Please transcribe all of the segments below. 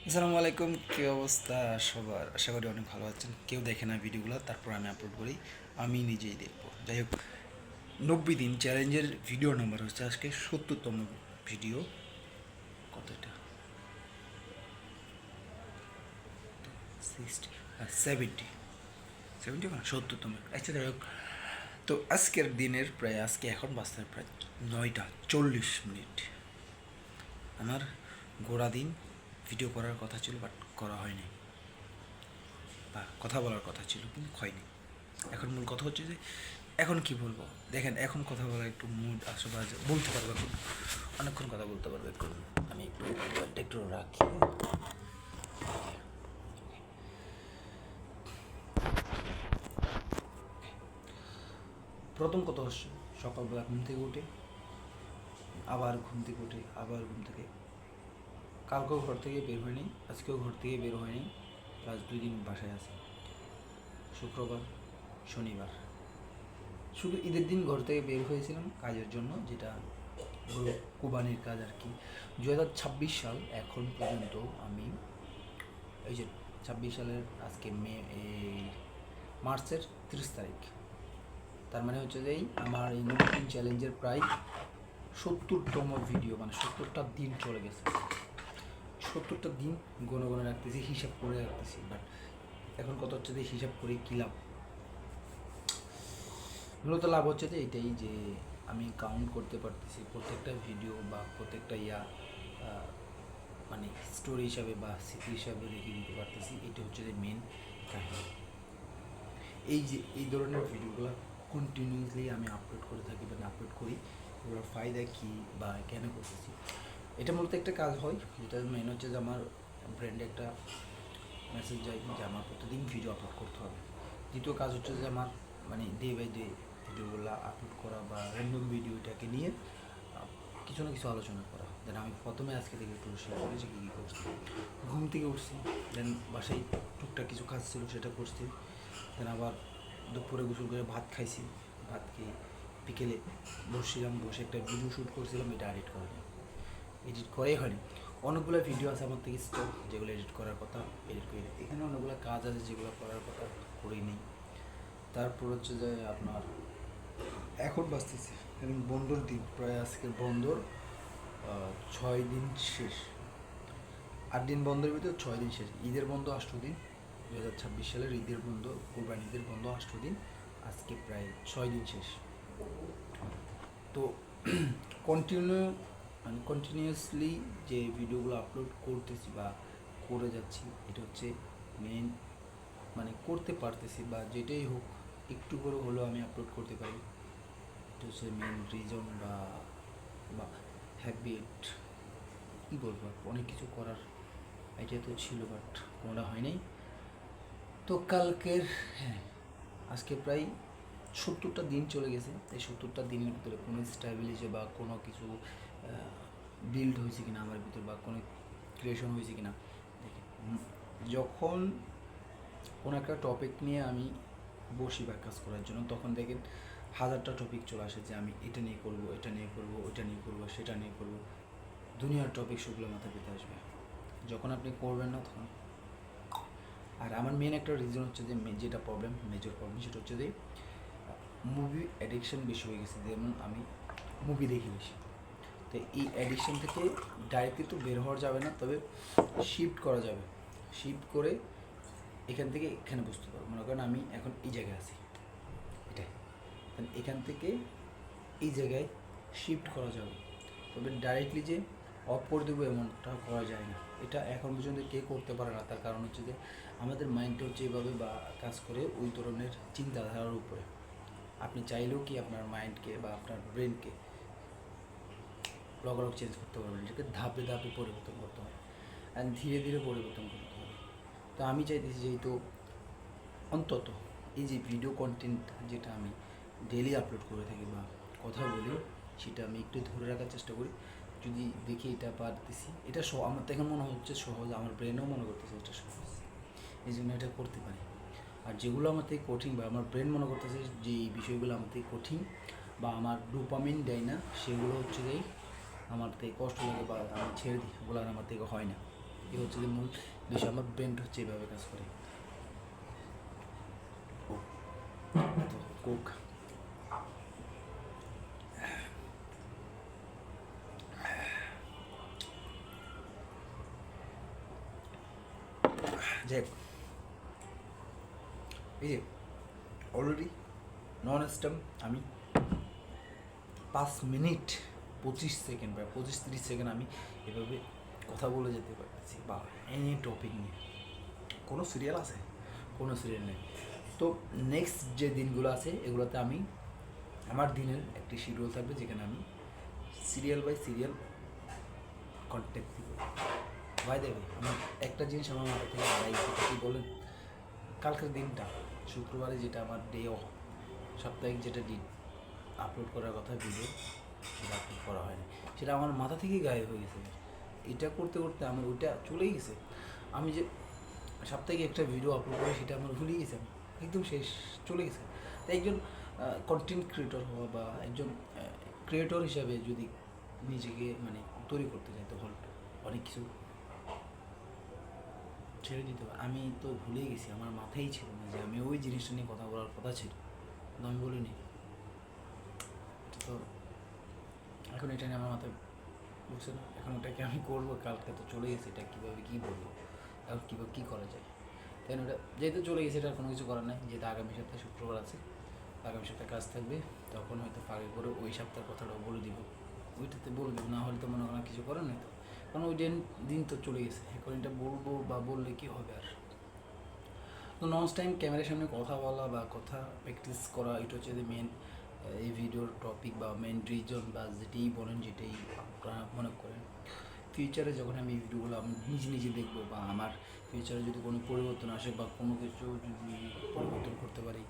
আসসালামু আলাইকুম, কী অবস্থা সবার? আশা করি অনেক ভালো আছেন। কেউ দেখে না ভিডিওগুলো, তারপর আমি আপলোড করি, আমি নিজেই দেখবো। যাই হোক, 90 দিন চ্যালেঞ্জের ভিডিও নাম্বার হচ্ছে আজকে 70তম ভিডিও। কতটা? 60, 70 না 70তম। আচ্ছা, যাই হোক, তো আজকের দিনের প্রায় এখন বাজতে প্রায় 9টা 40 মিনিট। আমার গোড়া দিন ভিডিও করার কথা ছিল, বাট করা হয়নি, বা কথা বলার কথা ছিল কিন্তু হয়নি। এখন মূল কথা হচ্ছে যে এখন কি বলবো, দেখেন এখন কথা বলার একটু মুড আসলে বলতে পারবো, এখন অনেকক্ষণ কথা বলতে পারবো। একটু আমি একটু মোবাইলটা একটু রাখি। প্রথম কথা হচ্ছে সকালবেলা ঘুম থেকে উঠে আবার ঘুম থেকে উঠে আবার ঘুম থেকে, কালকেও ঘর থেকে বের হয়নি, আজকেও ঘর থেকে বের হয়নি, প্লাস 2 দিন বাসায় আছে, শুক্রবার শনিবার। শুধু ঈদের দিন ঘর থেকে বের হয়েছিলাম কাজের জন্য, যেটা কোরবানির কাজ আর কি। 2026 সাল এখন পর্যন্ত আমি, এই যে 26 সালের আজকে এই মার্চের 30 তারিখ, তার মানে হচ্ছে যে আমার এই 90 দিন চ্যালেঞ্জের প্রায় 70তম ভিডিও, মানে 70টা দিন চলে গেছে। 70টা দিন গনে গনে রাখতেছি, হিসাব করে রাখতেছি, বাট এখন কথা হচ্ছে যে হিসাব করে কী লাভ? মূলত লাভ হচ্ছে যে এটাই যে আমি কাউন্ট করতে পারতেছি প্রত্যেকটা ভিডিও বা প্রত্যেকটা মানে স্টোরি হিসাবে বা স্মৃতি হিসাবে রেখে দিতে পারতেছি। এটা হচ্ছে যে মেন কাহিনী। এই যে এই ধরনের ভিডিওগুলো কন্টিনিউয়াসলি আমি আপলোড করে থাকি বা আপলোড করি, এগুলোর ফায়দা কী বা কেন করতেছি, এটা মূলত একটা কাজ হয়, যেটা মেন হচ্ছে যে আমার ব্র্যান্ডে একটা মেসেজ যায় যে আমার প্রতিদিন ভিডিও আপলোড করতে হবে। দ্বিতীয় কাজ হচ্ছে যে আমার মানে ডে বাই ডে ভিডিওগুলো আপলোড করা বা র্যান্ডম ভিডিওটাকে নিয়ে কিছু না কিছু আলোচনা করা। দেন আমি প্রথমে আজকে থেকে একটু শেয়ার করি যে কী কী করছি। ঘুম থেকে উঠছি, দেন বাসায় টুকটাক কিছু কাজ ছিল সেটা করছি, দেন আবার দুপুরে গোসল করে ভাত খাইছি, ভাত খেয়ে বিকেলে বসছিলাম, বসে একটা ভিডিও শ্যুট করছিলাম, এটা এডিট করেই হয়নি। অনেকগুলো ভিডিও আছে আমার থেকে স্টক, যেগুলো এডিট করার কথা এডিট করে নিই। এখানে অনেকগুলো কাজ আছে যেগুলো করার কথা করেই নেই। তারপর হচ্ছে যে আপনার এখন বাঁচতেছে এবং বন্ধুর দিন, প্রায় আজকের বন্ধুর 6 দিন শেষ। 8 দিন বন্ধের ভিতরে 6 দিন শেষ। ঈদের বন্ধ 8 দিন, 2026 সালের ঈদের বন্ধ, কোরবানি ঈদের বন্ধ 8 দিন, আজকে প্রায় 6 দিন শেষ। তো কন্টিনিউ মানে কন্টিনিউয়াসলি যে ভিডিওগুলো আপলোড করতেছি বা করে যাচ্ছি, এটা হচ্ছে মেন, মানে করতে পারতেছি বা যেটাই হোক একটু করে হলেও আমি আপলোড করতে পারি, এটা হচ্ছে মেন রিজন বা বা হ্যাবিট, কী বলবো, অনেক কিছু করার আইডিয়া তো ছিল, বাট কোনোটা হয় নাই। তো কালকের, হ্যাঁ, আজকে প্রায় 70টা দিন চলে গেছে। এই 70টা দিনের ভিতরে কোনো স্ট্যাবিলিটি বা কোনো কিছু বিল্ড হয়েছে কিনা আমার ভিতর, বা কোনো ক্রিয়েশন হয়েছে কিনা। দেখেন, যখন কোনো একটা টপিক নিয়ে আমি বসি বা কাজ করার জন্য, তখন দেখেন হাজারটা টপিক চলে আসে যে আমি এটা নিয়ে করবো, এটা নিয়ে করবো, ওইটা নিয়ে করবো, সেটা নিয়ে করবো, দুনিয়ার টপিক সেগুলো মাথা পেতে আসবে। যখন আপনি করবেন না তখন, আর আমার মেন একটা রিজন হচ্ছে যে যেটা প্রবলেম, মেজর প্রবলেম, সেটা হচ্ছে যে মুভি অ্যাডিকশন বেশি হয়ে গেছে। যেমন আমি মুভি দেখি বেশি, তো এই অ্যাডিকশন থেকে ডাইরেক্টলি তো বের হওয়া যাবে না, তবে শিফট করা যাবে। শিফট করে এখান থেকে এখানে বুঝতে পারবো, মনে করেন আমি এখন এই জায়গায় আছি, এটাই, এখান থেকে এই জায়গায় শিফট করা যাবে, তবে ডাইরেক্টলি যে অফ করে দেবো এমনটা করা যায় না। এটা এখন পর্যন্ত কে করতে পারে না, তার কারণ হচ্ছে যে আমাদের মাইন্ডটা হচ্ছে এভাবে বা কাজ করে ওই ধরনের চিন্তাধারার উপরে। আপনি চাইলেও কি আপনার মাইন্ডকে বা আপনার ব্রেনকে লগালগ চেঞ্জ করতে পারবেন, এটাকে ধাপে ধাপে পরিবর্তন করতে হবে অ্যান্ড ধীরে ধীরে পরিবর্তন করতে হবে। তো আমি চাইতেছি যেহেতু অন্তত এই যে ভিডিও কন্টেন্ট যেটা আমি ডেলি আপলোড করে থাকি বা কথা বলি, সেটা আমি একটু ধরে রাখার চেষ্টা করি। যদি দেখি এটা পারতেছি, এটা আমার তো এখন মনে হচ্ছে সহজ, আমার ব্রেনও মনে করতেছে এটা সহজ, এই জন্য এটা করতে পারি। আর যেগুলো আমার থেকে কঠিন বা আমার ব্রেন মনে করতেছে যে এই বিষয়গুলো আমার থেকে কঠিন বা আমার ডোপামিন দেয় না, সেগুলো হচ্ছে যে আমার থেকে কষ্ট লাগে বা আমি ছেড়ে দিই, ওগুলো আর আমার থেকে হয় না, এই হচ্ছে যে মূল বিষয়। আমার ব্রেন হচ্ছে এইভাবে কাজ করে। তো কোক যাই হোক, এই যে অলরেডি নন স্টপ আমি 5 মিনিট 25 সেকেন্ড বা 25-30 সেকেন্ড আমি এভাবে কথা বলে যেতে পারতেছি, বা এনি টপিক নিয়ে। কোনো সিরিয়াল আছে? কোনো সিরিয়াল নেই। তো নেক্সট যে দিনগুলো আছে এগুলোতে আমি আমার দিনের একটি শিডিউল থাকবে, যেখানে আমি সিরিয়াল বাই সিরিয়াল কন্টেক্ট দিব। ভাই দেবে আমার একটা জিনিস আমার মাথা থেকে হারাইছে, কী বলেন? কালকের দিনটা শুক্রবারে, যেটা আমার ডে অফ, সাপ্তাহিক যেটা দিন আপলোড করার কথা ভিডিও, সেটা আপলোড করা হয়নি। সেটা আমার মাথা থেকেই গায়েব হয়ে গেছে। এটা করতে করতে আমার ওইটা চলেই গেছে। আমি যে সাপ্তাহিক একটা ভিডিও আপলোড করি সেটা আমার ভুলেই গেছে, একদম শেষ, চলে গেছে। তাই একজন কন্টেন্ট ক্রিয়েটর হওয়া বা একজন ক্রিয়েটর হিসাবে যদি নিজেকে মানে তৈরি করতে চাই, তখন অনেক কিছু ছেড়ে দিতে হবে। আমি তো ভুলেই গেছি, আমার মাথায় ছিল না যে আমি ওই জিনিসটা নিয়ে কথা বলার কথা ছিল, কিন্তু আমি বলিনি। তো এখন এটা নিয়ে আমার মাথায় বুঝছে না, এখন ওটাকে আমি করবো, কালকে তো চলে গেছে, এটা কীভাবে কী বলবো, এখন কীভাবে কী করা যায়। তাই ওটা যেহেতু চলে গেছে, এটা কোনো কিছু করার নাই। যেহেতু আগামী সপ্তাহে শুক্রবার আছে, আগামী সপ্তাহে কাজ থাকবে, তখন হয়তো ফাঁকে করে ওই সপ্তাহের কথাটাও বলে দিব, ওইটাতে বলে দেবো। না হলে তো মনে করেন কিছু করার নেই, তো কারণ ওই দিন তো চলে গেছে। এখন এটা বলবো বা বললে কী হবে আর। তো নন টাইম ক্যামেরার সামনে কথা বলা বা কথা প্র্যাকটিস করা, এটা হচ্ছে যে মেন এই ভিডিওর টপিক বা মেন রিজন, বা যেটাই বলেন, যেটাই আপনারা মনে করেন। ফিউচারে যখন আমি এই ভিডিওগুলো আমি নিজে নিজে দেখবো, বা আমার ফিউচারে যদি কোনো পরিবর্তন আসে বা কোনো কিছু যদি পরিবর্তন করতে পারি,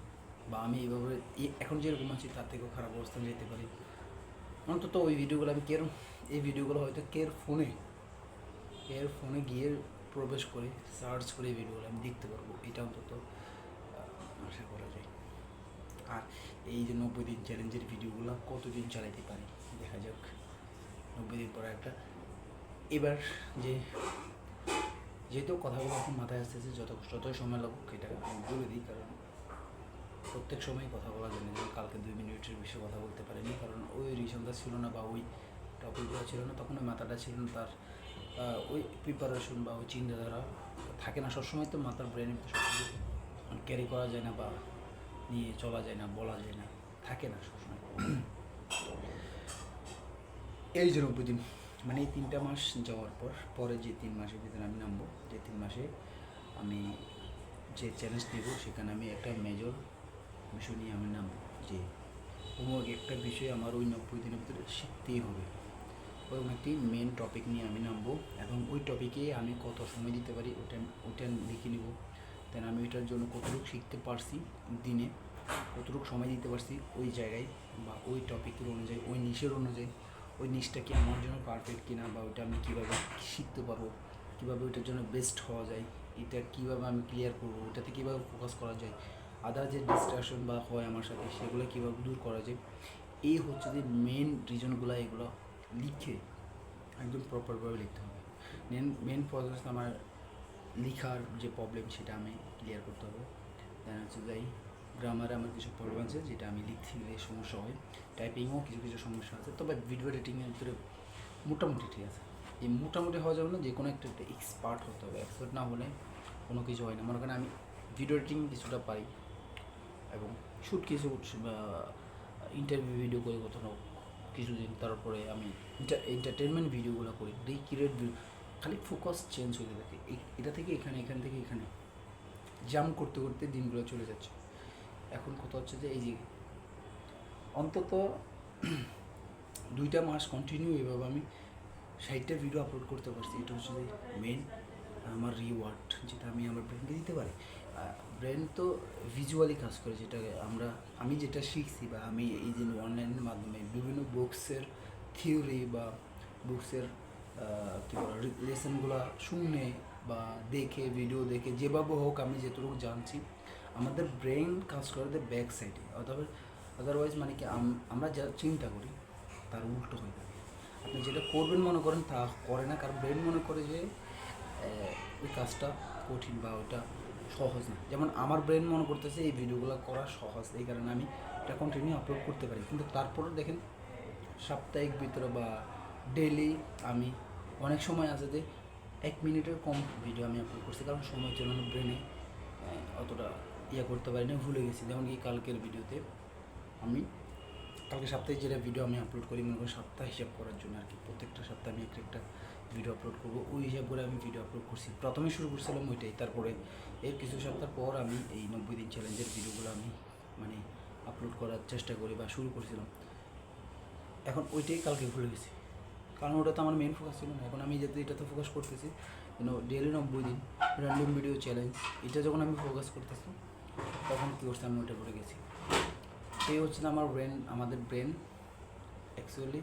বা আমি এইভাবে এখন যেরকম আছি তার থেকেও খারাপ অবস্থানে যেতে পারি, অন্তত ওই ভিডিওগুলো আমি এই ভিডিওগুলো হয়তো ফোনে গিয়ে প্রবেশ করে সার্চ করে এই ভিডিওগুলো আমি দেখতে পারবো, এটা অন্তত আশা করা যায়। আর এই যে 90 দিন চ্যালেঞ্জের ভিডিওগুলো কতদিন চালাইতে পারি দেখা যাক। 90 দিন পরে একটা, এবার যেহেতু কথাগুলো এখন মাথায় আসতেছে, যতই সময় লাগুক এটা আমি বলে দিই, কারণ প্রত্যেক সময় কথা বলা যায় না। যেমন কালকে 2 মিনিটের বেশি কথা বলতে পারিনি, কারণ ওই রিজনটা ছিল না বা ওই টপিকগুলো ছিল না, তখন ওই মাথাটা ছিল না, তার ওই প্রিপারেশন বা ওই চিন্তাধারা থাকে না সবসময়। তো মাথার ব্রেনে তো সব কিছু ক্যারি করা যায় না বা নিয়ে চলা যায় না, বলা যায় না, থাকে না সবসময়। এই যে 90 দিন মানে এই 3টা মাস যাওয়ার পরে যে 3 মাসের ভিতরে আমি নামবো, যে 3 মাসে আমি যে চ্যালেঞ্জ নেব, সেখানে আমি একটা মেজর বিষয় নিয়ে আমি নামবো, যে কোনো একটা বিষয় আমার ওই 90 দিনের ভিতরে শিখতেই হবে। ওরকম একটি মেন টপিক নিয়ে আমি নামবো, এবং ওই টপিকে আমি কত সময় দিতে পারি ওটা লিখে নিব। দেন আমি ওইটার জন্য কতটুকু শিখতে পারছি, দিনে কতটুকু সময় দিতে পারছি ওই জায়গায়, বা ওই টপিকের অনুযায়ী, ওই নিশের অনুযায়ী, ওই নিশটা কি আমার জন্য পারফেক্ট কিনা, বা ওইটা আমি কীভাবে শিখতে পারবো, কীভাবে ওইটার জন্য বেস্ট হওয়া যায়, এটা কীভাবে আমি ক্লিয়ার করবো, ওটাতে কীভাবে ফোকাস করা যায়, আদার যে ডিস্ট্রাকশন বা হয় আমার সাথে সেগুলো কীভাবে দূর করা যায়। এই হচ্ছে যে মেন রিজনগুলো, এগুলো লিখে একদম প্রপারভাবে লিখতে হবে। মেন প্রসেস আমার লেখার যে প্রবলেম সেটা আমি ক্লিয়ার করতে হবে। দেন হচ্ছে যাই গ্রামারে আমার কিছু প্রবলেম আছে, যেটা আমি লিখতে গেলে সমস্যা হয়, টাইপিংও কিছু কিছু সমস্যা আছে, তবে ভিডিও এডিটিংয়ের ভিতরে মোটামুটি ঠিক আছে। এই মোটামুটি হওয়ার জন্য যে কোনো একটা এক্সপার্ট হতে হবে, এক্সপার্ট না হলে কোনো কিছু হয় না। মনে করেন আমি ভিডিও এডিটিং কিছুটা পারি, এবং শ্যুট কিছু ইন্টারভিউ ভিডিও করি কোথাও কিছুদিন, তারপরে আমি এন্টারটেনমেন্ট ভিডিওগুলো করি, রিক্রিয়েট ভিডিও, খালি ফোকাস চেঞ্জ হতে থাকে, এটা থেকে এখানে, এখান থেকে এখানে জাম্প করতে করতে দিনগুলো চলে যাচ্ছে। এখন কথা হচ্ছে যে এই যে অন্তত 2টা মাস কন্টিনিউ এভাবে আমি 60টা ভিডিও আপলোড করতে পারছি, এটা হচ্ছে যে মেন আমার রিওয়ার্ড, যেটা আমি আমার ব্রেনকে দিতে পারি। ব্রেন তো ভিজুয়ালি কাজ করে, যেটা আমি যেটা শিখছি, বা আমি এই যে অনলাইনের মাধ্যমে বিভিন্ন বুকসের থিওরি বা বুকসের কী বলে লেসনগুলো শুনে বা দেখে, ভিডিও দেখে, যেভাবে হোক আমি যেটুকু জানছি, আমাদের ব্রেন কাজ করে ব্যাক সাইডে। আদারওয়াইজ মানে কি আমরা যা চিন্তা করি তার উল্টো হয়ে থাকে। আপনি যেটা করবেন মনে করেন তা করে না, কারণ ব্রেন মনে করে যে ওই কাজটা কঠিন বা ওইটা সহজ না। যেমন আমার ব্রেন মনে করতেছে এই ভিডিওগুলো করা সহজ, এই কারণে আমি এটা কন্টিনিউ আপলোড করতে পারি। কিন্তু তারপরেও দেখেন সাপ্তাহিক ভিতরে বা ডেইলি আমি অনেক সময় আছে যে 1 মিনিটের কম ভিডিও আমি আপলোড করছি, কারণ সময় ছিল না, ব্রেনে অতটা করতে পারি না, ভুলে গেছি। যেমন কি কালকের ভিডিওতে আমি কালকে সপ্তাহে যেটা ভিডিও আমি আপলোড করি, মনে করি সপ্তাহ হিসাব করার জন্য আর কি, প্রত্যেকটা সপ্তাহে আমি একটা ভিডিও আপলোড করবো, ওই হিসাব করে আমি ভিডিও আপলোড করছি। প্রথমে শুরু করছিলাম ওইটাই, তারপরে এর কিছু সপ্তাহ পর আমি এই 90 দিন চ্যালেঞ্জের ভিডিওগুলো আমি মানে আপলোড করার চেষ্টা করি বা শুরু করেছিলাম। এখন ওইটাই কালকে ভুলে গেছি, কারণ ওটা তো আমার মেন ফোকাস ছিল না। এখন আমি যাতে এটাতে ফোকাস করতেছি, ডেলি 90 দিন র্যান্ডম ভিডিও চ্যালেঞ্জ, এটা যখন আমি ফোকাস করতেছি তখন কী করছি আমি ওইটা ভুলে গেছি। এই হচ্ছে না আমার ব্রেন, আমাদের ব্রেন অ্যাকচুয়ালি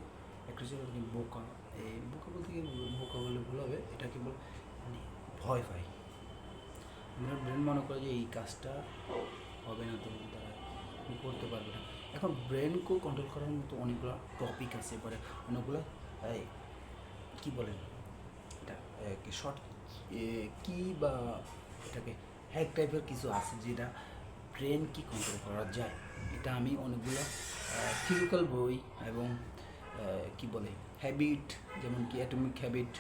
একটা ছিল বোকা। এই বোকা বলতে কি, বোকা বলে ভুল হবে, এটা কি বল মানে ভয় পাই। আমার ব্রেন মনে করে যে এই কাজটা হবে না, তোমার দ্বারা তুমি করতে পারবে না। এখন ব্রেনকেও কন্ট্রোল করার মতো অনেকগুলো টপিক আছে, পরে অনেকগুলো কী বলেন এটা শর্ট কী বা এটাকে হ্যাক টাইপের কিছু আছে যেটা ব্রেন কি কন্ট্রোল করা যায়। এটা আমি অনেকগুলো থিওরিক্যাল বই এবং কি বলে হ্যাবিট, যেমন কি অ্যাটমিক হ্যাবিট,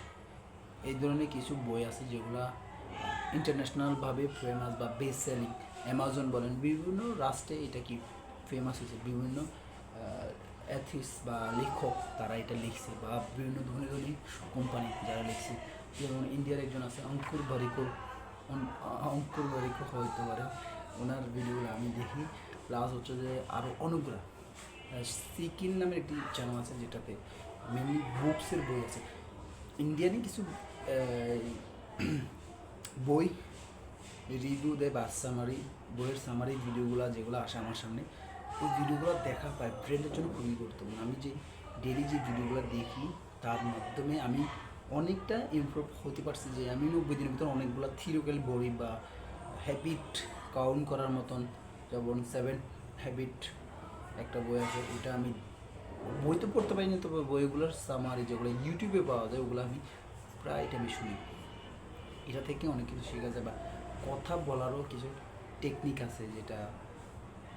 এই ধরনের কিছু বই আছে যেগুলো ইন্টারন্যাশনালভাবে ফেমাস বা বেস্ট সেলিং। অ্যামাজন বলেন, বিভিন্ন রাষ্ট্রে এটা কি ফেমাস হয়েছে, বিভিন্ন অ্যাথিস বা লেখক তারা এটা লিখছে, বা বিভিন্ন ধনী ধনী কোম্পানি যারা লিখছে। যেমন ইন্ডিয়ার একজন আছে অঙ্কুর বারিকর, হইতে পারে, ওনার ভিডিওগুলো আমি দেখি। প্লাস হচ্ছে যে আরও অনেকগুলো সিকিন নামের একটি চ্যানেল আছে যেটাতে মেনলি বুকসের বই আছে। ইন্ডিয়ানই কিছু বই রিভিউ দেয় বা সামারি, বইয়ের সামারি ভিডিওগুলো যেগুলো আসে আমার সামনে, ওই ভিডিওগুলো দেখা পায় ব্রেনের জন্য খুবই গুরুত্বপূর্ণ। আমি যে ডেলি যে ভিডিওগুলো দেখি তার মাধ্যমে আমি অনেকটা ইমপ্রুভ হতে পারছি, যে আমি 90 দিনের ভিতরে অনেকগুলো থিওরিক্যাল বই বা হ্যাবিট কাউন্ট করার মতন, যেমন 7 হ্যাবিট একটা বই আছে, ওটা আমি বই তো পড়তে পারিনি, তবে বইগুলোর সামারি যেগুলো ইউটিউবে পাওয়া যায় ওগুলো আমি প্রায় টাইমে শুনি। এটা থেকে অনেক কিছু শেখা যায়, বা কথা বলারও কিছু টেকনিক আছে যেটা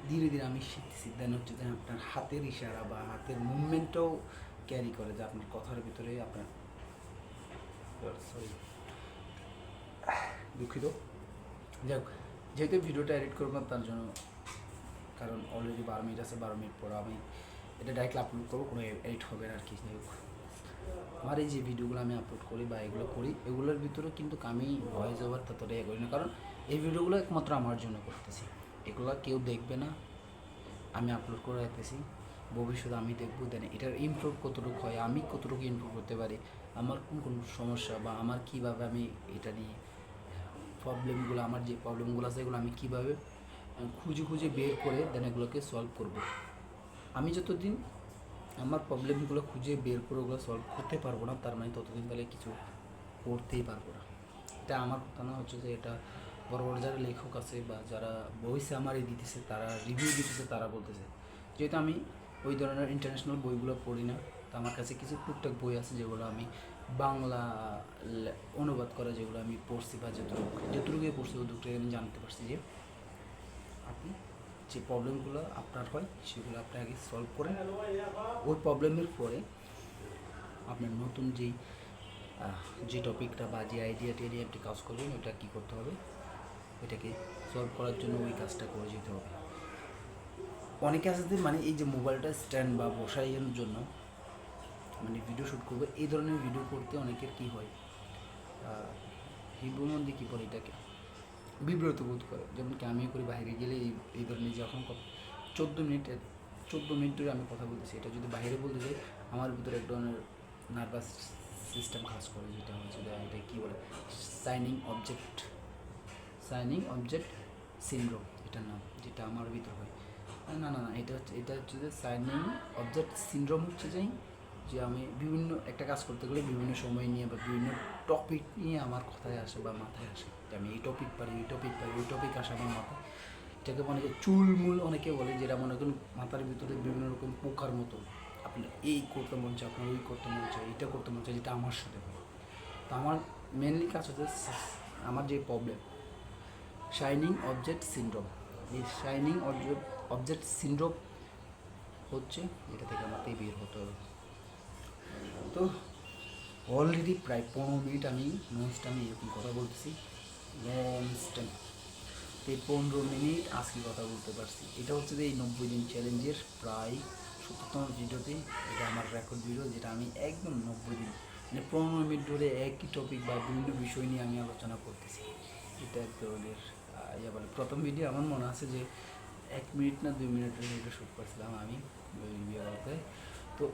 ধীরে ধীরে আমি শিখতেছি। দেন হচ্ছে যে আপনার হাতের ইশারা বা হাতের মুভমেন্টটাও ক্যারি করে, যে আপনার কথার ভিতরে আপনার সরি দুঃখিত। যাই হোক, যেহেতু ভিডিওটা এডিট করবো না তার জন্য, কারণ অলরেডি 12 মিনিট আছে, 12 মিনিট পর আমি এটা ডাইরেক্টলি আপলোড করবো, কোনো এডিট হবে না আর কি। যাই হোক, আমার এই যে ভিডিওগুলো আমি আপলোড করি বা এগুলো করি, এগুলোর ভিতরেও কিন্তু আমি ভয়েস ওভার ততটা করি না, কারণ এই ভিডিওগুলো একমাত্র আমার জন্য করতেছি, এগুলো কেউ দেখবে না, আমি আপলোড করে রাখতেছি, ভবিষ্যতে আমি দেখবো। দেন এটার ইমপ্রুভ কতটুকু হয়, আমি কতটুকু ইমপ্রুভ করতে পারি, আমার কোন কোন সমস্যা বা আমার কীভাবে আমি এটা নিয়ে প্রবলেমগুলো, আমার যে প্রবলেমগুলো আছে এগুলো আমি কীভাবে খুঁজে খুঁজে বের করে দেন এগুলোকে সলভ করব। আমি যতদিন আমার প্রবলেমগুলো খুঁজে বের করে ওগুলো সলভ করতে পারবো না, তার মানে ততদিন তাহলে কিছু করতেই পারবো না। এটা আমার কথা না, হচ্ছে যে এটা বড় বড় যারা লেখক আছে বা যারা বই সামারি দিতেছে, তারা রিভিউ দিতেছে, তারা বলতেছে। যেহেতু আমি ওই ধরনের ইন্টারন্যাশনাল বইগুলো পড়ি না, তো আমার কাছে কিছু টুকটাক বই আছে যেগুলো আমি বাংলা অনুবাদ করা, যেগুলো আমি পড়ছি বা যতটুকুই পড়ছি ওটুকুই আমি জানতে পারছি যে আপনি যে প্রবলেমগুলো আপনার হয় সেগুলো আপনি আগে সলভ করেন, ওই প্রবলেমের পরে আপনার নতুন যে টপিকটা বা যে আইডিয়াটি নিয়ে আপনি কাজ করবেন, ওটা কী করতে হবে, এটাকে সলভ করার জন্য ওই কাজটা করে যেতে হবে। অনেকে আছে যে মানে এই যে মোবাইলটা স্ট্যান্ড বা বসাইয়ের জন্য মানে ভিডিও শ্যুট করবে, এই ধরনের ভিডিও করতে অনেকের কী হয়, হিব্রু মধ্যে কী বলে এটাকে, বিব্রত বোধ করে। যেমন কি আমিও করি, বাইরে গেলে এই ধরনের যখন 14 মিনিট ধরে আমি কথা বলতেছি, এটা যদি বাইরে বলতে যাই আমার ভিতরে এক ধরনের নার্ভাস সিস্টেম কাজ করে, যেটা হচ্ছে এটা কী বলে সাইনিং অবজেক্ট সিনড্রোম এটার নাম, যেটা আমার ভিতর হয়। না না না, এটা হচ্ছে যে সাইনিং অবজেক্ট সিনড্রোম হচ্ছে যে আমি বিভিন্ন একটা কাজ করতে গেলে বিভিন্ন সময় নিয়ে বা বিভিন্ন টপিক নিয়ে আমার কথায় আসে বা মাথায় আসে, যে আমি এই টপিক পারি, ওই টপিক আসে আমার মাথায়। এটাকে অনেকে চুলমুল অনেকে বলে, যেটা মনে করেন মাথার ভিতরে বিভিন্ন রকম পোকার মতো, আপনার এই করতে মন চায়, আপনার ওই করতে মন চায়, এইটা করতে মন চায়, যেটা আমার সাথে হয়। তো আমার মেনলি কাজ হচ্ছে আমার যে প্রবলেম শাইনিং অবজেক্ট সিনড্রোম। এই শাইনিং অবজেক্ট সিনড্রোম হচ্ছে এটা থেকে আমাকে বের হতে হবে। তো অলরেডি প্রায় 15 মিনিট আমি ননস্টপ এরকম কথা বলতেছি, ননস্টপ। তো এই 15 মিনিট আজকে কথা বলতে পারছি। এটা হচ্ছে যে এই 90 দিন চ্যালেঞ্জের প্রায় 70তম ভিডিওতে। এটা আমার রেকর্ড ভিডিও, যেটা আমি একদম 90 দিন মানে 15 মিনিট ধরে একই টপিক বা বিভিন্ন বিষয় নিয়ে আমি আলোচনা করতেছি। এটা এক ধরনের ইয়ে বলে। প্রথম ভিডিও আমার মনে আছে যে 1 মিনিট না 2 মিনিটের ভিডিও শ্যুট করছিলাম আমি ওই ভিডিওতে। তো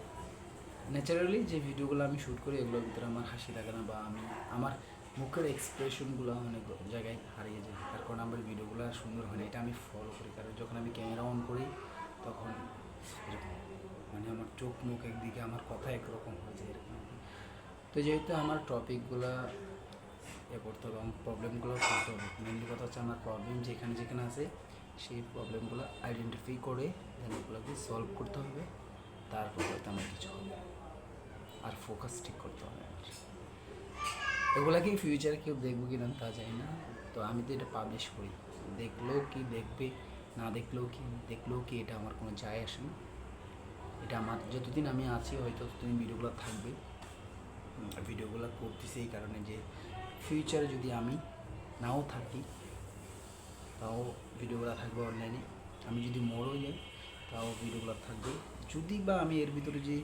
ন্যাচারালি যে ভিডিওগুলো আমি শ্যুট করি এগুলোর ভিতরে আমার হাসি লাগে না, বা আমি আমার মুখের এক্সপ্রেশনগুলো অনেক জায়গায় হারিয়ে যায়, তার কারণ আমার ভিডিওগুলো সুন্দর হয় না। এটা আমি ফলো করি, কারণ যখন আমি ক্যামেরা অন করি তখন এরকম মানে আমার চোখ মুখ একদিকে, আমার কথা একরকম হয়ে যায় এরকম। তো যেহেতু আমার টপিকগুলো এ করতে হবে, আমার প্রবলেমগুলো করতে হবে। মেনলি কথা হচ্ছে আমার প্রবলেম যেখানে যেখানে আছে সেই প্রবলেমগুলো আইডেন্টিফাই করে দেন ওগুলোকে সলভ করতে হবে, তারপর হয়তো আমার কিছু হবে। আর ফোকাস ঠিক করতে হবে আমার। এগুলা কি ফিউচারে কেউ দেখবো কি না তা জানি না। তো আমি তো এটা পাবলিশ করি, দেখলেও কি দেখবে, না দেখলেও কি এটা আমার কোনো যায় আসে না। এটা আমার যতদিন আমি আছি হয়তো ততদিন ভিডিওগুলো থাকবে। ভিডিওগুলো করতেছি এই কারণে যে ফিউচারে যদি আমি নাও থাকি তাও ভিডিওগুলো থাকবে অনলাইনে। আমি যদি মরেও যাই তাও ভিডিওগুলো থাকবে। যদি বা আমি এর ভিতরে যে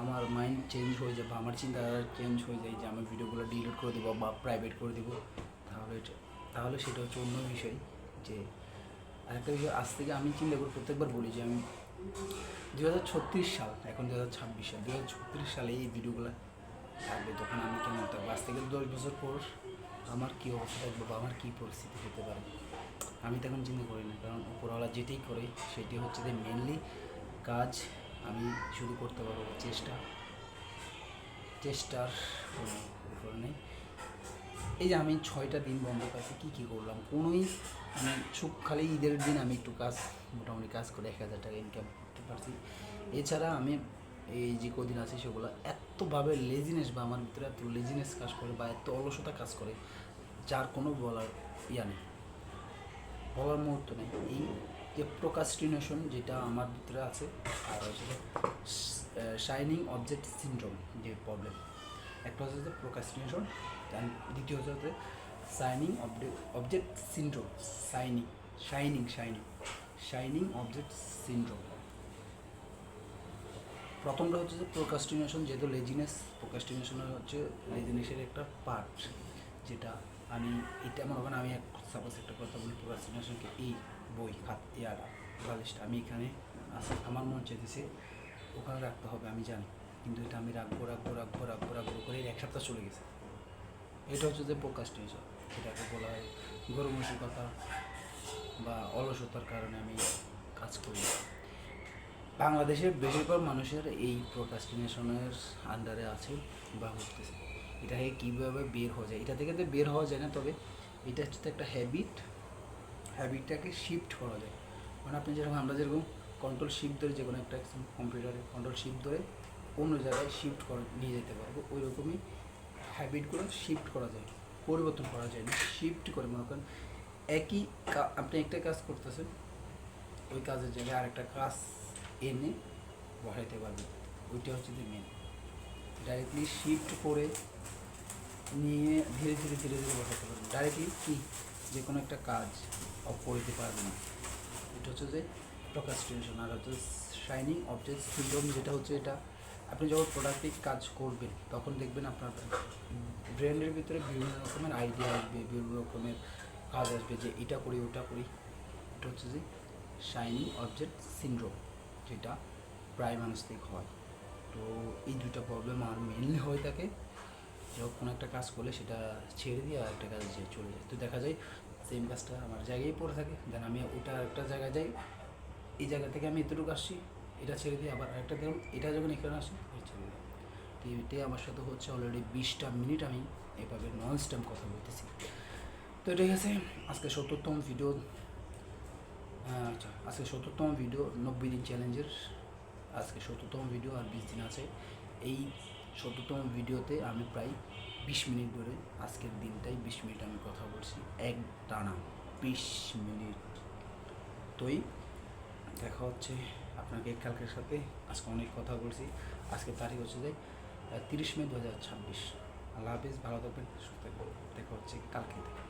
আমার মাইন্ড চেঞ্জ হয়ে যায় বা আমার চিন্তাধারা চেঞ্জ হয়ে যায় যে আমি ভিডিওগুলো ডিলিট করে দেবো বা প্রাইভেট করে দেবো, তাহলে সেটা হচ্ছে অন্য বিষয়। যে আরেকটা বিষয়, আজ থেকে আমি চিন্তা করি, প্রত্যেকবার বলি যে আমি 2036 সাল, এখন 2026 সাল, 2036 সালে এই ভিডিওগুলো থাকবে, তখন আমি কেমন থাকবো। আজ থেকে 10 বছর পর আমার কী অবস্থা থাকবে বা আমার কী পরিস্থিতি হতে পারে আমি তখন চিন্তা করি না, কারণ উপরওয়ালা যেটাই করে সেটি হচ্ছে যে মেনলি কাজ আমি শুরু করতে পারবো। চেষ্টার কোনো উপর নেই। এই যে আমি 6টা দিন বন্ধ পাইছি, কী করলাম কোনোই মানে খালি ঈদের দিন আমি একটু কাজ মোটামুটি কাজ করে 1000 টাকা ইনকাম করতে পারছি। এছাড়া আমি এই যে কদিন আছে সেগুলো এতভাবে লেজিনেস বা আমার ভিতরে এত লেজিনেস কাজ করে বা এত অলসতা কাজ করে যার কোনো বলার নেই, বলার মুহূর্ত নেই। এই যে প্রোক্রাস্টিনেশন যেটা আমার ভিতরে আছে, আর হচ্ছে শাইনিং অবজেক্ট সিনড্রোম যে প্রবলেম, একটা হচ্ছে যে প্রোক্রাস্টিনেশন, দেন দ্বিতীয় হচ্ছে shining object syndrome, shining object syndrome. প্রথমটা হচ্ছে যে প্রোক্রাস্টিনেশন, যেহেতু প্রোক্রাস্টিনেশনের হচ্ছে লেজিনেসের একটা পার্ট, যেটা আমি এটা মনে করেন আমি সাপোজ একটা কথা বলি, প্রোক্রাস্টিনেশনকে এই বই খাত বালিশটা আমি এখানে আমার মন চাইতেছে ওখানে রাখতে হবে, আমি জানি, কিন্তু এটা আমি রাখবো করে 1 সপ্তাহ চলে গেছে। এটা হচ্ছে যে প্রোক্রাস্টিনেশন, এটাকে বলা হয় গরুমসিকতা বা অলসতার কারণে আমি কাজ করি। বাংলাদেশের বেশিরভাগ মানুষের এই প্রোক্রাস্টিনেশনের আন্ডারে আছে বা হতেছে। এটা থেকে কীভাবে বের হওয়া যায়, এটা থেকে তো বের হওয়া যায় না, তবে এটা হচ্ছে একটা হ্যাবিটটাকে শিফট করা যায়। মানে আপনি যেরকম আমরা যেরকম কন্ট্রোল শিফট ধরে যে কোনো একটা কম্পিউটারে কন্ট্রোল শিফট ধরে অন্য জায়গায় শিফট করে নিয়ে যেতে পারবো, ওই রকমই হ্যাবিটগুলো শিফট করা যায়, পরিবর্তন করা যায় না, শিফট করে। মনে করেন আপনি একটা কাজ করতেছেন, ওই কাজের জায়গায় আরেকটা কাজ এনে বসাইতে পারবেন। ওইটা হচ্ছে যে মেন, ডাইরেক্টলি শিফট করে নিয়ে ধীরে ধীরে বসাতে পারবেন। ডাইরেক্টলি কি যে কোনো একটা কাজ করতে পারবে না। এটা হচ্ছে যে প্রোক্রাস্টিনেশন। আর হচ্ছে শাইনিং অবজেক্ট সিনড্রোম, যেটা হচ্ছে এটা আপনি যখন প্রোডাক্টিভ কাজ করবেন তখন দেখবেন আপনার ব্রেনের ভিতরে বিভিন্ন রকমের আইডিয়া আসবে, বিভিন্ন রকমের কাজ আসবে যে এটা করি ওটা করি। এটা হচ্ছে যে শাইনিং অবজেক্ট সিনড্রোম, যেটা প্রায় মানুষ থেকে হয়। তো এই দুইটা প্রবলেম আর মেনলি হয়ে থাকে যখন কোনো একটা কাজ করলে সেটা ছেড়ে দিয়ে আর একটা কাজ চলে যায়। তো দেখা যায় সেম কাজটা আমার জায়গায় পড়ে থাকে, দেন আমি ওটা একটা জায়গায় যাই, এই জায়গা থেকে আমি এতটুকু আসছি, এটা ছেড়ে দিয়ে আবার একটা দেখুন, এটা যখন এখানে আসি ছেড়ে দিই। তো এটাই আমার সাথে হচ্ছে অলরেডি 20টা মিনিট আমি এভাবে নন স্টপ কথা বলতেছি। তো ঠিক আছে, আজকে 70তম ভিডিও, আজকে 70তম ভিডিও 90 দিন চ্যালেঞ্জের। আজকে 70তম ভিডিও আর 20 দিন আছে। এই 70তম ভিডিওতে আমি প্রায় 20 মিনিট ধরে, আজকের দিনটাই 20 মিনিট আমি কথা বলছি, এক টানা 20 মিনিট। তোই দেখা হচ্ছে আপনাকে কালকের সাথে। আজকে অনেক কথা বলছি। আজকে তারিখ হচ্ছে যে 30 মে 2026। আল্লাহ হাফিজ, ভালো থাকবেন, সুস্থ থাকবেন। দেখা হচ্ছে কালকে থেকে।